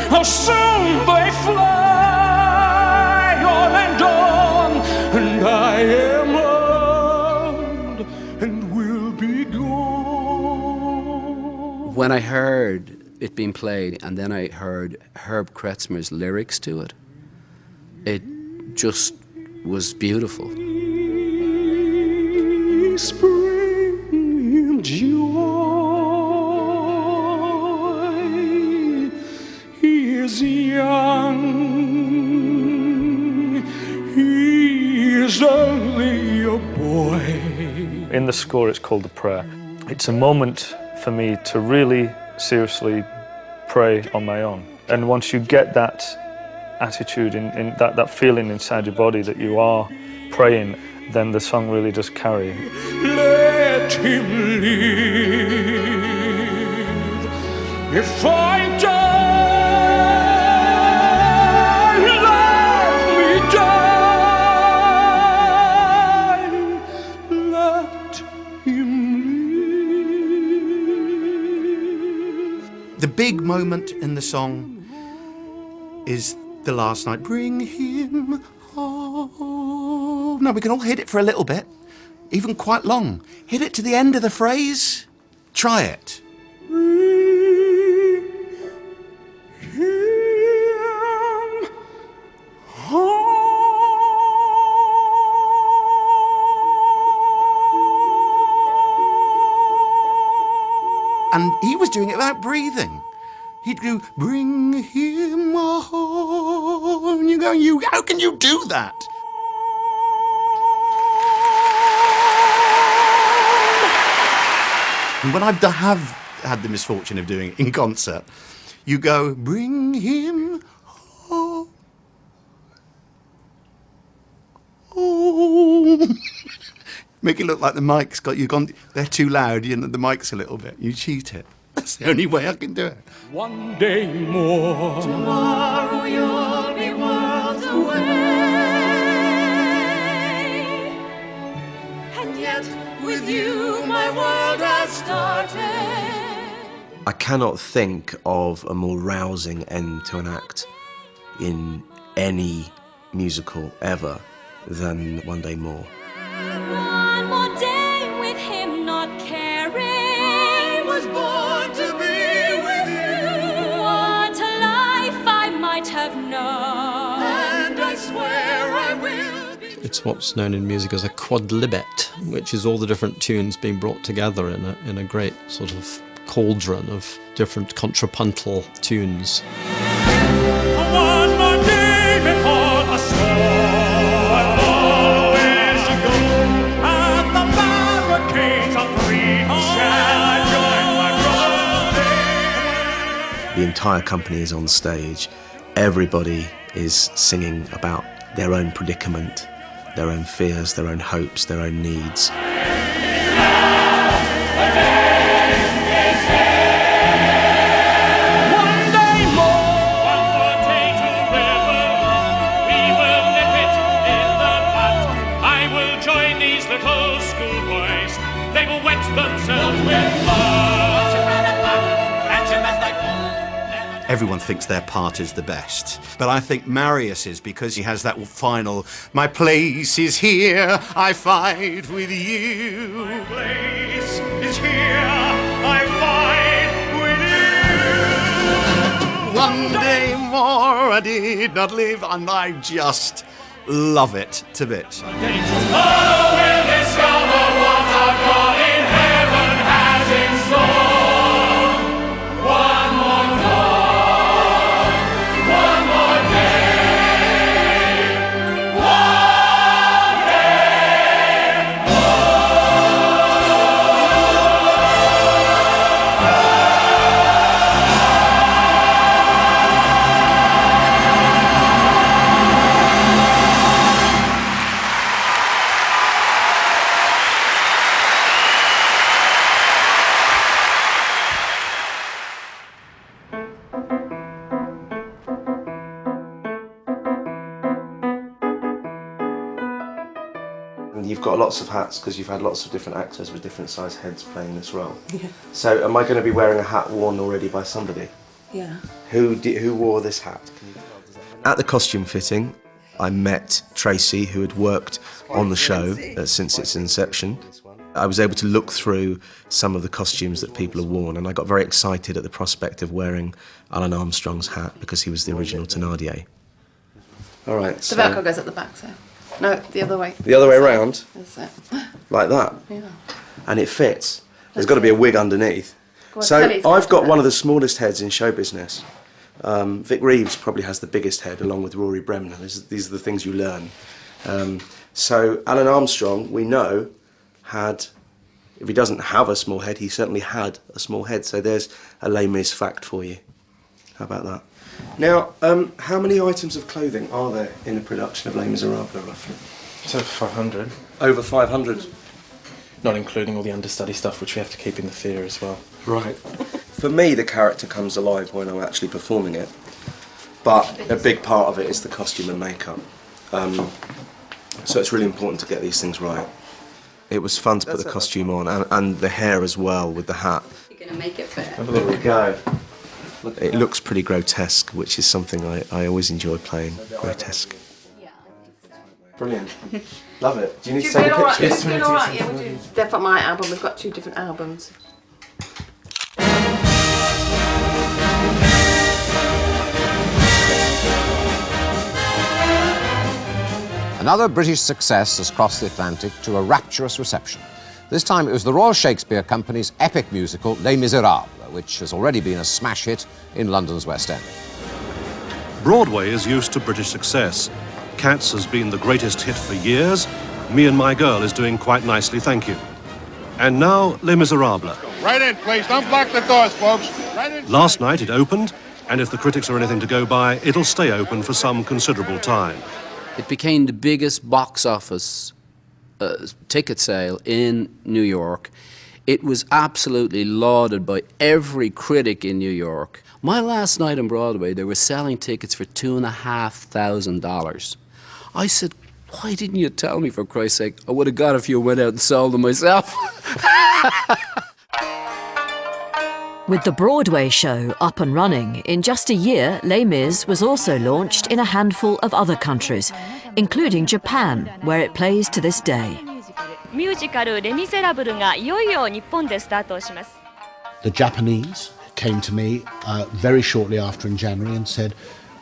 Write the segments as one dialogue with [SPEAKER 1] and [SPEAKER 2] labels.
[SPEAKER 1] how soon they fly on and on, and I am old and will be gone.
[SPEAKER 2] When I heard it being played, and then I heard Herb Kretzmer's lyrics to it, it just was beautiful.
[SPEAKER 1] Spring joy, he is young, he is only a boy.
[SPEAKER 3] In the score it's called The Prayer. It's a moment for me to really seriously pray on my own. And once you get that attitude, in that feeling inside your body that you are praying, then the song really does carry.
[SPEAKER 1] Let him live. If I die, let me die. Let him live.
[SPEAKER 4] The big moment in the song is the last night. Bring him home. Now we can all hit it for a little bit, even quite long. Hit it to the end of the phrase. Try it.
[SPEAKER 1] Bring him home.
[SPEAKER 4] And he was doing it without breathing. He'd go, bring him home. You go, how can you do that? And when I have had the misfortune of doing it in concert, you go, bring him home. Make it look like the mic's got you gone. They're too loud, you know, the mic's a little bit. You cheat it. That's the only way I can do it.
[SPEAKER 1] One day more.
[SPEAKER 5] Tomorrow you'll be worlds away. And yet, with you, my world has started.
[SPEAKER 6] I cannot think of a more rousing end to an act in any musical ever than One Day More.
[SPEAKER 5] One more day with him, not caring. I was born to be with you. What a life I might have known. And I swear I will be.
[SPEAKER 7] It's what's known in music as a quadlibet, which is all the different tunes being brought together in a great sort of cauldron of different contrapuntal tunes.
[SPEAKER 1] One more day before the storm always go, and the barricades of freedom shall I join my brother.
[SPEAKER 6] The entire company is on stage. Everybody is singing about their own predicament, their own fears, their own hopes, their own needs.
[SPEAKER 4] Everyone thinks their part is the best. But I think Marius's, because he has that final, my place is here, I fight with you.
[SPEAKER 1] My place is here, I fight with you.
[SPEAKER 4] One day more I did not live, and I just love it to bits.
[SPEAKER 1] Oh, we'll discover what our God in heaven has in store. One more dawn, one more day, one day
[SPEAKER 6] And you've got lots of hats because you've had lots of different actors with different size heads playing this role. Yeah. So am I going to be wearing a hat worn already by somebody?
[SPEAKER 8] Yeah.
[SPEAKER 6] Who wore this hat? At the costume fitting, I met Tracy, who had worked on the show since its inception. I was able to look through some of the costumes that people have worn, and I got very excited at the prospect of wearing Alan Armstrong's hat because he was the original Thénardier. All right.
[SPEAKER 8] The Velcro goes at the back, so. No, the other way.
[SPEAKER 6] The other way around?
[SPEAKER 8] That's it.
[SPEAKER 6] Like that?
[SPEAKER 8] Yeah.
[SPEAKER 6] And it fits. There's got to be a wig underneath. So I've got one of the smallest heads in show business. Vic Reeves probably has the biggest head, along with Rory Bremner. These are the things you learn. So Alan Armstrong, we know, had, if he doesn't have a small head, he certainly had a small head. So there's a Les Mis fact for you. How about that? Now, how many items of clothing are there in a production of Les Miserables, roughly?
[SPEAKER 9] It's over 500.
[SPEAKER 6] Over 500?
[SPEAKER 9] Not including all the understudy stuff, which we have to keep in the theatre as well.
[SPEAKER 6] Right. For me, the character comes alive when I'm actually performing it, but a big part of it is the costume and makeup. So it's really important to get these things right. It was fun to put the costume on, and the hair as well with the hat.
[SPEAKER 8] You're going to make it fit.
[SPEAKER 6] There we go. It looks pretty grotesque, which is something I always enjoy playing, grotesque. Brilliant. Love it. Do you need to take a picture?
[SPEAKER 8] Yes, all right. Yeah, we do. They're from my album. We've got 2 different albums.
[SPEAKER 10] Another British success has crossed the Atlantic to a rapturous reception. This time it was the Royal Shakespeare Company's epic musical Les Miserables, which has already been a smash hit in London's West End.
[SPEAKER 11] Broadway is used to British success. Cats has been the greatest hit for years. Me and My Girl is doing quite nicely, thank you. And now, Les Miserables.
[SPEAKER 1] Right in, please. Don't block the doors, folks. Right in.
[SPEAKER 11] Last night it opened, and if the critics are anything to go by, it'll stay open for some considerable time.
[SPEAKER 2] It became the biggest box office ticket sale in New York. It was absolutely lauded by every critic in New York. My last night on Broadway, they were selling tickets for $2,500. I said, why didn't you tell me, for Christ's sake? I would have got if you went out and sold them myself.
[SPEAKER 12] With the Broadway show up and running, in just a year, Les Mis was also launched in a handful of other countries, including Japan, where it plays to this day.
[SPEAKER 13] The Japanese came to me very shortly after in January and said,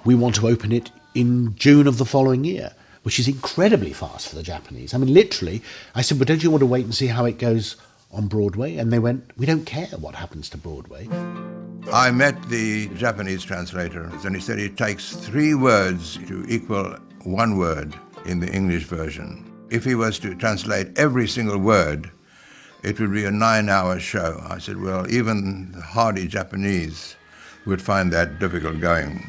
[SPEAKER 13] we want to open it in June of the following year, which is incredibly fast for the Japanese. I mean, literally, I said, well, don't you want to wait and see how it goes on Broadway? And they went, we don't care what happens to Broadway.
[SPEAKER 14] I met the Japanese translator, and he said it takes 3 words to equal 1 word in the English version. If he was to translate every single word, it would be a 9-hour show. I said, well, even the hardy Japanese would find that difficult going.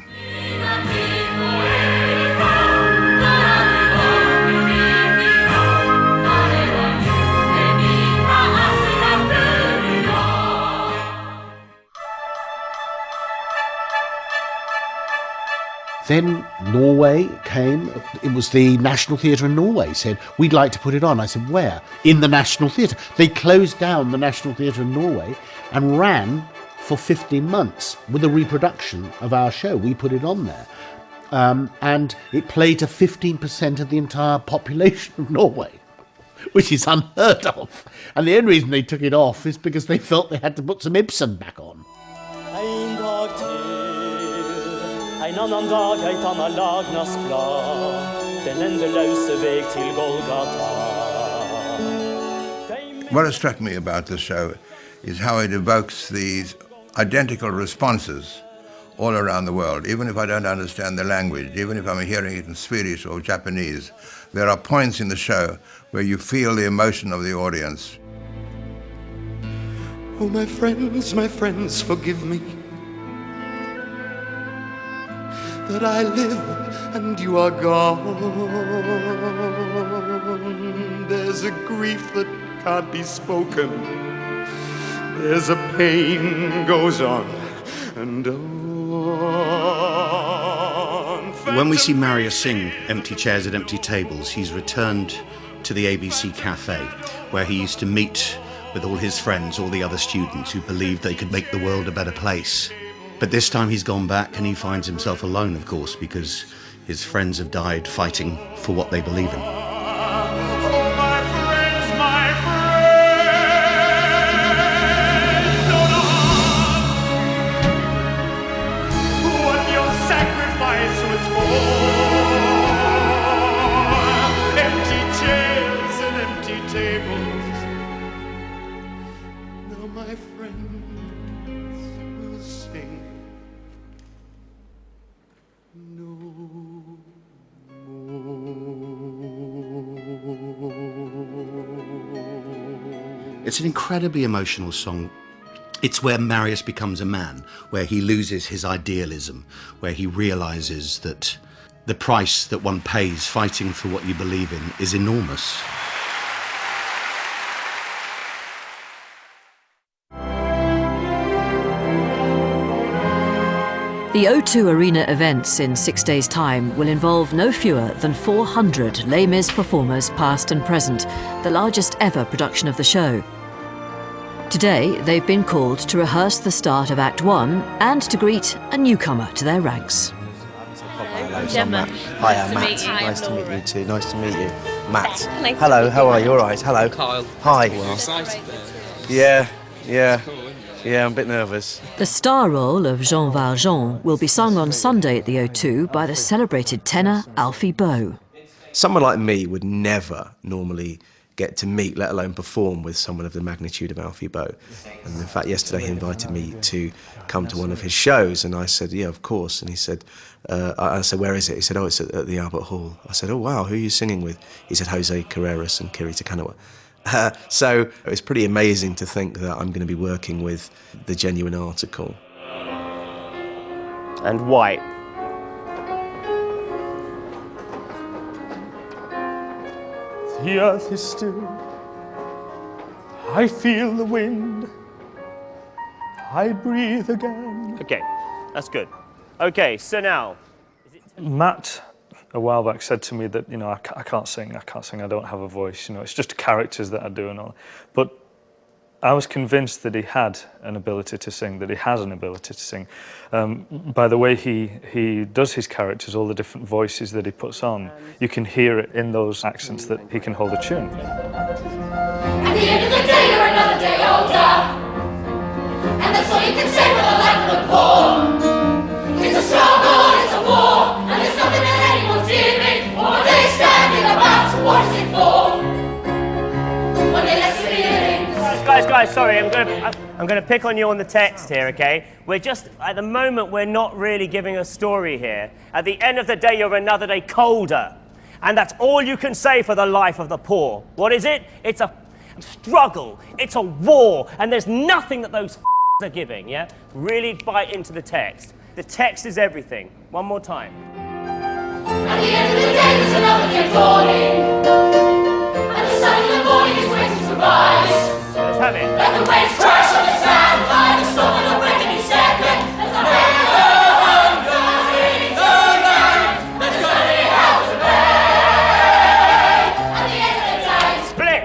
[SPEAKER 13] Then Norway came. It was the National Theatre in Norway said, we'd like to put it on. I said, where? In the National Theatre. They closed down the National Theatre in Norway and ran for 15 months with a reproduction of our show. We put it on there. And it played to 15% of the entire population of Norway, which is unheard of. And the only reason they took it off is because they felt they had to put some Ibsen back on.
[SPEAKER 15] En annan dag, eit anna lagnas blad, den endeløse veg til Golgata.
[SPEAKER 14] What has struck me about this show is how it evokes these identical responses all around the world. Even if I don't understand the language, even if I'm hearing it in Swedish or Japanese, there are points in the show where you feel the emotion of the audience.
[SPEAKER 4] Oh, my friends, forgive me that I live and you are gone. There's a grief that can't be spoken. There's a pain goes on and on.
[SPEAKER 16] When we see Maria sing Empty Chairs at Empty Tables, he's returned to the ABC Cafe, where he used to meet with all his friends, all the other students who believed they could make the world a better place. But this time he's gone back and he finds himself alone, of course, because his friends have died fighting for what they believe in. It's an incredibly emotional song. It's where Marius becomes a man, where he loses his idealism, where he realizes that the price that one pays fighting for what you believe in is enormous.
[SPEAKER 12] The O2 Arena events in 6 days' time will involve no fewer than 400 Les Mis performers past and present, the largest ever production of the show. Today, they've been called to rehearse the start of Act 1 and to greet a newcomer to their ranks.
[SPEAKER 6] Hello,
[SPEAKER 17] Gemma.
[SPEAKER 6] Hi,
[SPEAKER 17] Nice to
[SPEAKER 6] Matt.
[SPEAKER 17] meet you.
[SPEAKER 6] Nice to meet you too. Nice to meet you. Matt.
[SPEAKER 17] Nice to
[SPEAKER 6] Hello,
[SPEAKER 17] meet
[SPEAKER 6] how
[SPEAKER 17] you.
[SPEAKER 6] are you? All right. Hello.
[SPEAKER 17] Kyle.
[SPEAKER 6] Hi.
[SPEAKER 17] Excited.
[SPEAKER 6] Yeah, I'm a bit nervous.
[SPEAKER 12] The star role of Jean Valjean will be sung on Sunday at the O2 by the celebrated tenor Alfie Boe.
[SPEAKER 6] Someone like me would never normally get to meet, let alone perform with someone of the magnitude of Alfie Boe. And in fact, yesterday he invited me to come to one of his shows, and I said, yeah, of course. And he said, I said, where is it? He said, oh, it's at the Albert Hall. I said, oh, wow, who are you singing with? He said, Jose Carreras and Kiri Te Kanawa. So it's pretty amazing to think that I'm going to be working with the genuine article.
[SPEAKER 18] And white.
[SPEAKER 3] The earth is still. I feel the wind. I breathe again.
[SPEAKER 18] Okay, that's good. Okay, so now...
[SPEAKER 3] Matt, a while back, said to me that, I can't sing, I don't have a voice, it's just characters that I do and all. But I was convinced that he had an ability to sing, that he has an ability to sing. By the way he does his characters, all the different voices that he puts on, you can hear it in those accents that he can hold a tune.
[SPEAKER 5] At the end of the day, you're another day older. And that's all you can say with a life of the poor. It's a struggle, it's a war, and there's nothing that anyone's giving. One day standing about, so what is it for? One day less feelings.
[SPEAKER 18] Guys, sorry, I'm gonna pick on you on the text here, okay? We're just, at the moment, we're not really giving a story here. At the end of the day, you're another day colder. And that's all you can say for the life of the poor. What is it? It's a struggle, it's a war, and there's nothing that those are giving, yeah? Really bite into the text. The text is everything. One more time.
[SPEAKER 5] At the end of the day, there's another day dawning. And the sun in the morning is waiting to rise.
[SPEAKER 18] Let's have it.
[SPEAKER 5] Let the waves crash on the sand, like a storm on a reckoning second. As the heaven goes into land, there's gonna be hell to pay. At the end of the day,
[SPEAKER 18] Split.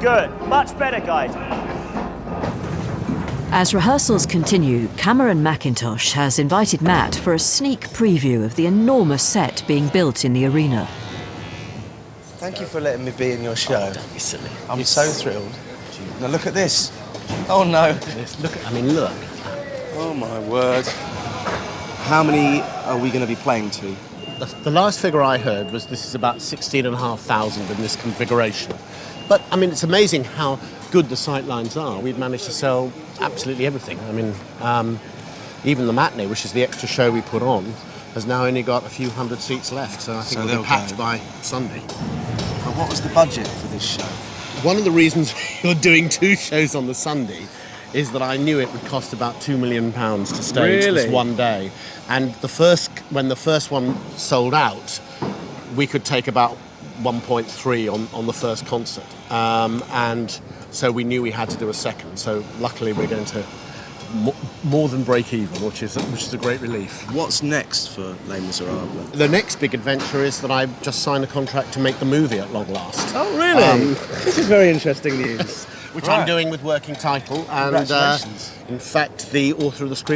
[SPEAKER 18] Good. Much better, guys.
[SPEAKER 12] As rehearsals continue, Cameron Mackintosh has invited Matt for a sneak preview of the enormous set being built in the arena.
[SPEAKER 6] Thank you for letting me be in your show.
[SPEAKER 9] Don't be silly.
[SPEAKER 6] I'm so thrilled. Now look at this. Oh no.
[SPEAKER 9] Look.
[SPEAKER 6] Oh my word. How many are we going to be playing to?
[SPEAKER 19] The last figure I heard was this is about 16,500 in this configuration. But, it's amazing how good the sightlines are. We've managed to sell absolutely everything. Even the matinee, which is the extra show we put on, has now only got a few hundred seats left, so I think we'll be packed by Sunday.
[SPEAKER 6] But what was the budget for this show?
[SPEAKER 19] One of the reasons you're doing 2 shows on the Sunday is that I knew it would cost about £2 million to stage this one day. And when the first one sold out, we could take about 1.3 on the first concert. And so we knew we had to do a second. So luckily we're going to more than break even, which is a great relief.
[SPEAKER 6] What's next for Les Miserables?
[SPEAKER 19] The next big adventure is that I've just signed a contract to make the movie at long last.
[SPEAKER 9] Oh, really? This is very interesting news.
[SPEAKER 19] Which I'm doing with Working Title. And
[SPEAKER 6] Congratulations.
[SPEAKER 19] in fact, the author of the screenplay